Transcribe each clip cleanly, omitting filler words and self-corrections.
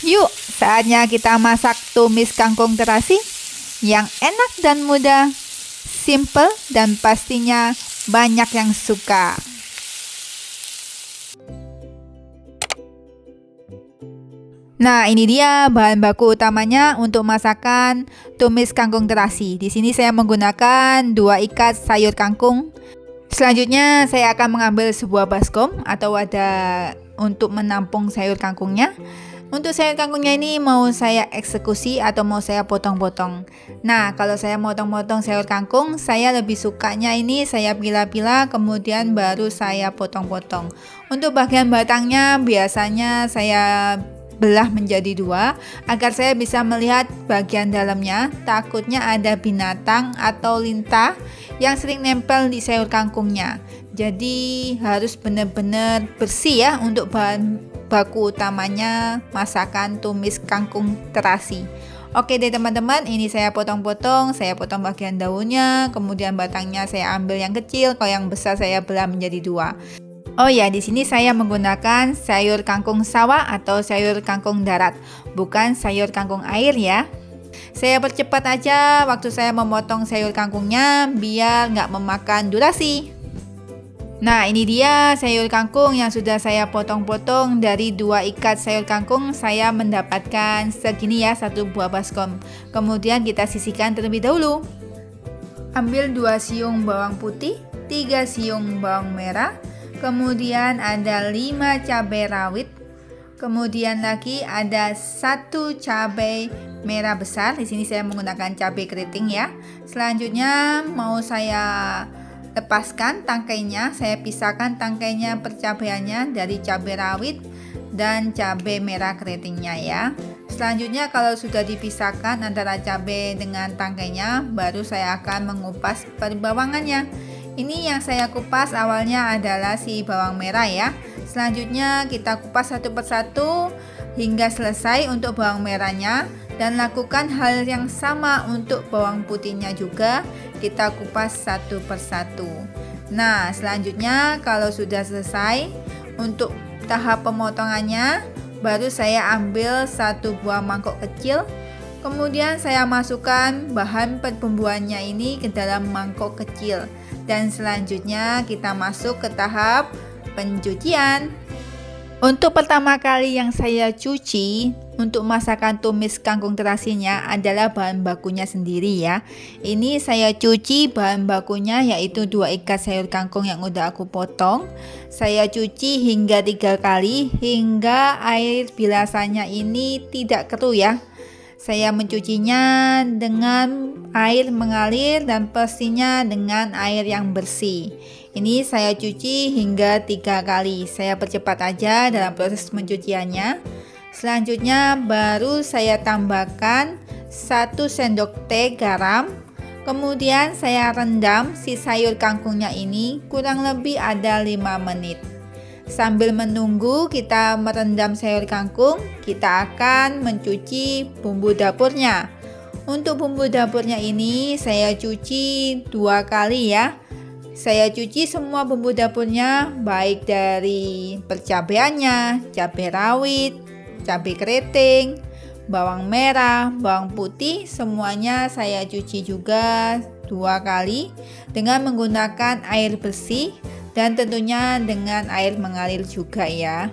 Yuk, saatnya kita masak tumis kangkung terasi yang enak dan mudah, simple dan pastinya banyak yang suka. Nah, ini dia bahan baku utamanya untuk masakan tumis kangkung terasi. Di sini saya menggunakan 2 ikat sayur kangkung. Selanjutnya saya akan mengambil sebuah baskom atau wadah untuk menampung sayur kangkungnya. Untuk sayur kangkungnya ini mau saya eksekusi atau mau saya potong-potong. Nah, kalau saya motong-potong sayur kangkung, saya lebih sukanya ini saya pilah-pilah kemudian baru saya potong-potong. Untuk bagian batangnya biasanya saya belah menjadi 2 agar saya bisa melihat bagian dalamnya. Takutnya ada binatang atau lintah yang sering nempel di sayur kangkungnya. Jadi harus benar-benar bersih ya untuk bahan baku utamanya masakan tumis kangkung terasi. Oke deh teman-teman, ini saya potong-potong, saya potong bagian daunnya, kemudian batangnya saya ambil yang kecil, kalau yang besar saya belah menjadi 2. Oh ya, di sini saya menggunakan sayur kangkung sawah atau sayur kangkung darat, bukan sayur kangkung air ya. Saya percepat aja waktu saya memotong sayur kangkungnya biar nggak memakan durasi. Nah, ini dia sayur kangkung yang sudah saya potong-potong. Dari 2 ikat sayur kangkung saya mendapatkan segini ya, 1 buah baskom. Kemudian kita sisihkan terlebih dahulu. Ambil 2 siung bawang putih, 3 siung bawang merah, kemudian ada 5 cabai rawit, kemudian lagi ada 1 cabai merah besar. Di sini saya menggunakan cabai keriting ya. Selanjutnya mau saya lepaskan tangkainya, saya pisahkan tangkainya percabaiannya dari cabai rawit dan cabai merah keritingnya ya. Selanjutnya kalau sudah dipisahkan antara cabai dengan tangkainya, baru saya akan mengupas perbawangannya. Ini yang saya kupas awalnya adalah si bawang merah ya. Selanjutnya kita kupas satu persatu hingga selesai untuk bawang merahnya, dan lakukan hal yang sama untuk bawang putihnya juga, kita kupas satu persatu. Nah, selanjutnya kalau sudah selesai untuk tahap pemotongannya, baru saya ambil 1 buah mangkok kecil, kemudian saya masukkan bahan pembumbuannya ini ke dalam mangkok kecil, dan selanjutnya kita masuk ke tahap pencucian. Untuk pertama kali yang saya cuci untuk masakan tumis kangkung terasinya adalah bahan bakunya sendiri ya. Ini saya cuci bahan bakunya yaitu 2 ikat sayur kangkung yang udah aku potong. Saya cuci hingga 3 kali hingga air bilasannya ini tidak keruh ya. Saya mencucinya dengan air mengalir dan pastinya dengan air yang bersih. Ini saya cuci hingga 3 kali. Saya percepat aja dalam proses mencuciannya. Selanjutnya baru saya tambahkan 1 sendok teh garam. Kemudian saya rendam si sayur kangkungnya ini kurang lebih ada 5 menit. Sambil menunggu kita merendam sayur kangkung, kita akan mencuci bumbu dapurnya. Untuk bumbu dapurnya ini saya cuci 2 kali ya. Saya cuci semua bumbu dapurnya, baik dari percabaiannya, cabai rawit, cabai keriting, bawang merah, bawang putih, semuanya saya cuci juga 2 kali dengan menggunakan air bersih dan tentunya dengan air mengalir juga ya.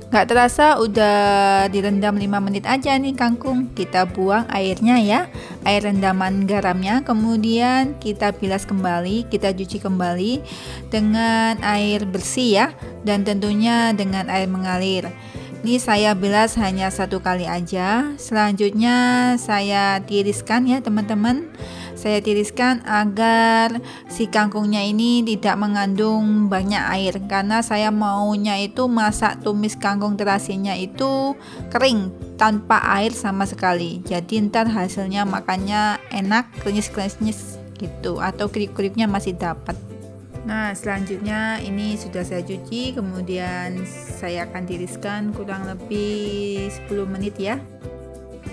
Gak terasa udah direndam 5 menit aja nih kangkung. Kita buang airnya ya, air rendaman garamnya. Kemudian kita bilas kembali, kita cuci kembali dengan air bersih ya, dan tentunya dengan air mengalir. Ini saya bilas hanya 1 kali aja. Selanjutnya saya tiriskan ya teman-teman. Saya tiriskan agar si kangkungnya ini tidak mengandung banyak air, karena saya maunya itu masak tumis kangkung terasinya itu kering tanpa air sama sekali. Jadi ntar hasilnya makannya enak, krenyes-krenyes gitu, atau kriuk-kriuknya masih dapat. Nah, selanjutnya ini sudah saya cuci, kemudian saya akan tiriskan kurang lebih 10 menit ya.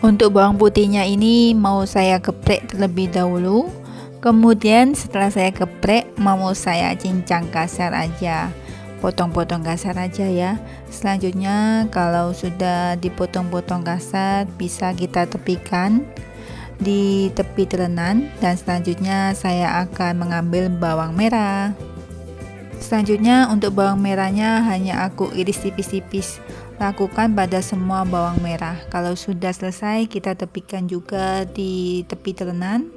Untuk bawang putihnya ini mau saya geprek terlebih dahulu. Kemudian setelah saya geprek mau saya cincang kasar aja. potong-potong kasar aja ya. Selanjutnya kalau sudah dipotong-potong kasar, bisa kita tepikan di tepi telenan, dan selanjutnya saya akan mengambil bawang merah. Selanjutnya untuk bawang merahnya hanya aku iris tipis-tipis. Lakukan pada semua bawang merah. Kalau sudah selesai, kita tepikan juga di tepi telenan.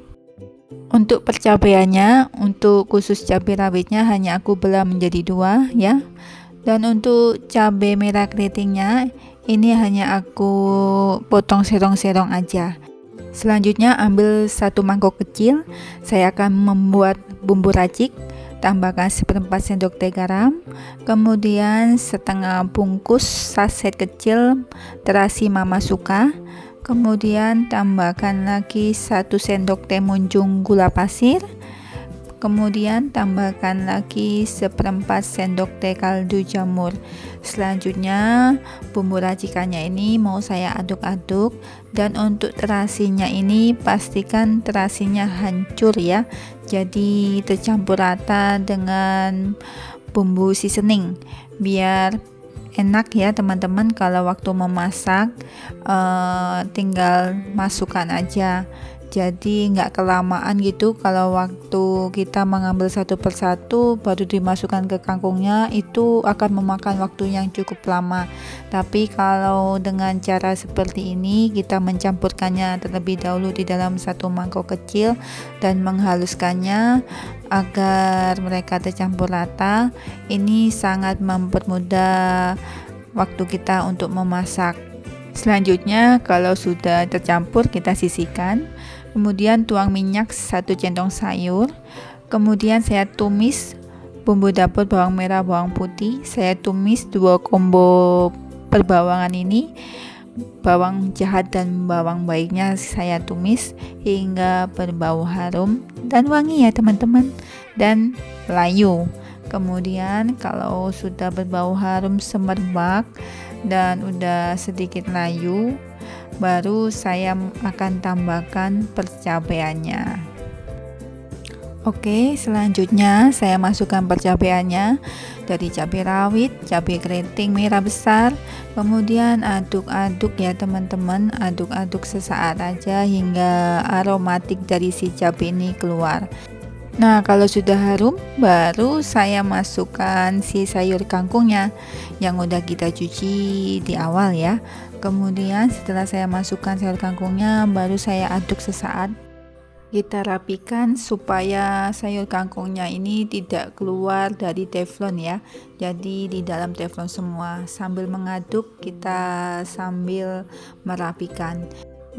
Untuk percabaiannya, untuk khusus cabai rawitnya hanya aku belah menjadi 2 ya. Dan untuk cabai merah keritingnya ini hanya aku potong serong-serong aja. Selanjutnya ambil 1 mangkok kecil, saya akan membuat bumbu racik. Tambahkan 1/4 sendok teh garam, kemudian setengah bungkus saset kecil terasi Mama Suka, kemudian tambahkan lagi 1 sendok teh munjung gula pasir, kemudian tambahkan lagi 1/4 sendok teh kaldu jamur. Selanjutnya bumbu racikannya ini mau saya aduk-aduk, dan untuk terasinya ini pastikan terasinya hancur ya, jadi tercampur rata dengan bumbu seasoning biar enak ya teman-teman. Kalau waktu memasak tinggal masukkan aja, jadi nggak kelamaan gitu. Kalau waktu kita mengambil satu persatu baru dimasukkan ke kangkungnya, itu akan memakan waktu yang cukup lama. Tapi kalau dengan cara seperti ini, kita mencampurkannya terlebih dahulu di dalam 1 mangkok kecil dan menghaluskannya agar mereka tercampur rata. Ini sangat mempermudah waktu kita untuk memasak. Selanjutnya kalau sudah tercampur, kita sisihkan. Kemudian tuang minyak 1 centong sayur. Kemudian saya tumis bumbu dapur bawang merah, bawang putih. Saya tumis 2 combo perbawangan ini, bawang jahat dan bawang baiknya saya tumis hingga berbau harum dan wangi ya teman-teman, dan layu. Kemudian kalau sudah berbau harum semerbak dan udah sedikit layu, baru saya akan tambahkan percabaiannya. Oke, selanjutnya saya masukkan percabaiannya dari cabai rawit, cabai keriting merah besar. Kemudian aduk-aduk ya teman-teman, aduk-aduk sesaat aja hingga aromatik dari si cabai ini keluar. Nah, kalau sudah harum, baru saya masukkan si sayur kangkungnya yang udah kita cuci di awal ya. Kemudian setelah saya masukkan sayur kangkungnya, baru saya aduk sesaat. Kita rapikan supaya sayur kangkungnya ini tidak keluar dari teflon ya. Jadi di dalam teflon semua. Sambil mengaduk, kita sambil merapikan.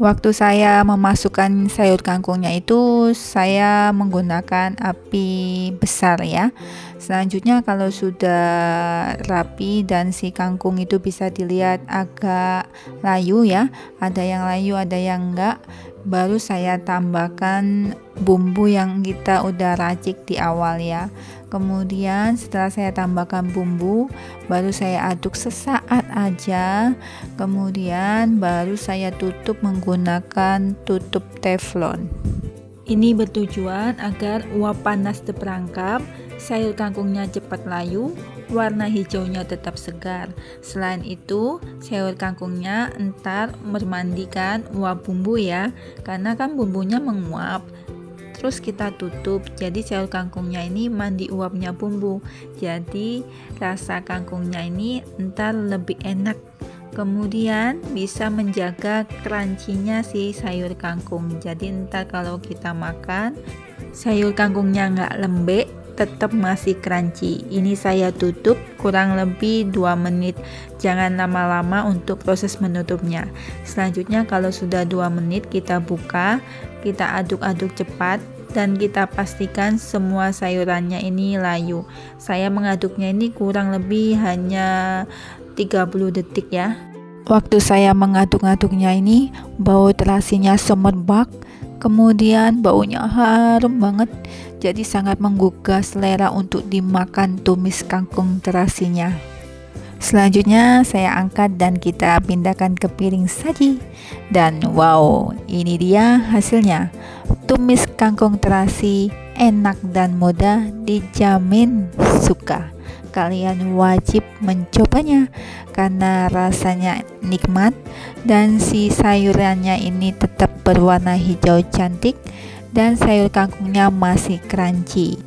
Waktu saya memasukkan sayur kangkungnya itu, saya menggunakan api besar ya. Selanjutnya kalau sudah rapi dan si kangkung itu bisa dilihat agak layu ya, ada yang layu ada yang enggak, baru saya tambahkan bumbu yang kita udah racik di awal ya. Kemudian setelah saya tambahkan bumbu, baru saya aduk sesaat aja. Kemudian baru saya tutup menggunakan tutup teflon. Ini bertujuan agar uap panas terperangkap, sayur kangkungnya cepat layu, warna hijaunya tetap segar. Selain itu, sayur kangkungnya entar bermandikan uap bumbu ya, karena kan bumbunya menguap. Terus kita tutup, jadi sayur kangkungnya ini mandi uapnya bumbu, jadi rasa kangkungnya ini entar lebih enak. Kemudian bisa menjaga crunchy-nya si sayur kangkung, jadi entar kalau kita makan sayur kangkungnya nggak lembek, tetap masih crunchy. Ini saya tutup kurang lebih 2 menit, jangan lama-lama untuk proses menutupnya. Selanjutnya kalau sudah 2 menit kita buka, kita aduk-aduk cepat dan kita pastikan semua sayurannya ini layu. Saya mengaduknya ini kurang lebih hanya 30 detik ya. Waktu saya mengaduk-aduknya ini, bau terasinya semerbak, kemudian baunya harum banget, jadi sangat menggugah selera untuk dimakan tumis kangkung terasinya. Selanjutnya saya angkat dan kita pindahkan ke piring saji. Dan wow, ini dia hasilnya. Tumis kangkung terasi enak dan mudah, dijamin suka. kalian wajib mencobanya karena rasanya nikmat dan si sayurannya ini tetap berwarna hijau cantik dan sayur kangkungnya masih crunchy.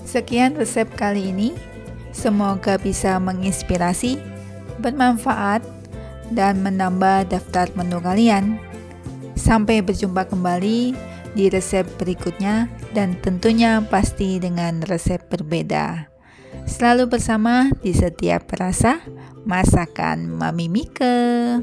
Sekian resep kali ini, semoga bisa menginspirasi, bermanfaat, dan menambah daftar menu kalian. Sampai berjumpa kembali di resep berikutnya dan tentunya pasti dengan resep berbeda. Selalu bersama di setiap rasa masakan Mami Mika.